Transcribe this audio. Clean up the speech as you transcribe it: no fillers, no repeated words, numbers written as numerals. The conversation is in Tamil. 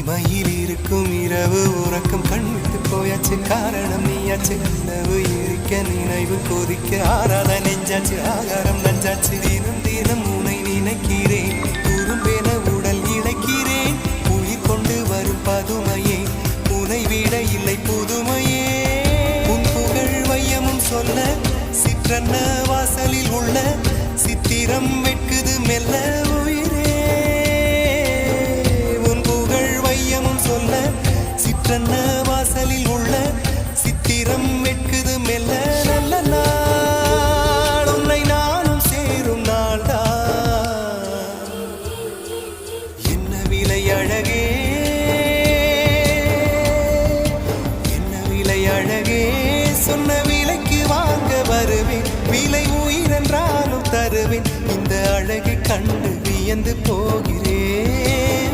தனிமையில் இருக்கும் இரவு உறக்கம் கண்விட்டு போயாச்சு காரணம் நீயாச்சு நிலவு இருக்க நினைவு கொதிக்க ஆறாத நெஞ்சாச்சு ஆகாரம் நஞ்சாச்சு தினம் தினம் உனை நினைக்கிறேன் குறும்பென உடல் இழைக்கிறேன் உயிர் கொண்டு வரும் பதுமையே உனை விட இல்லை புதுமையே உன் புகழ் வையமும் சொல்ல சிற்றன்ன வாசலில் உள்ள சித்திரம் வெட்குது மெல்ல உயிரே உன் புகழ் வையமும் சொல்ல சிற்றன்ன வாசலில் உள்ள சித்திரம் வெட்குது மெல்ல நல்ல நாள் உன்னை நானும் சேரும் நாள்தான் என்ன விலை அழகே என்ன விலை அழகே சொன்ன விலைக்கு வாங்க வருவேன் விலை உயிரென்றாலும் தருவேன் இந்த அழகை கண்டு வியந்து போகிறேன்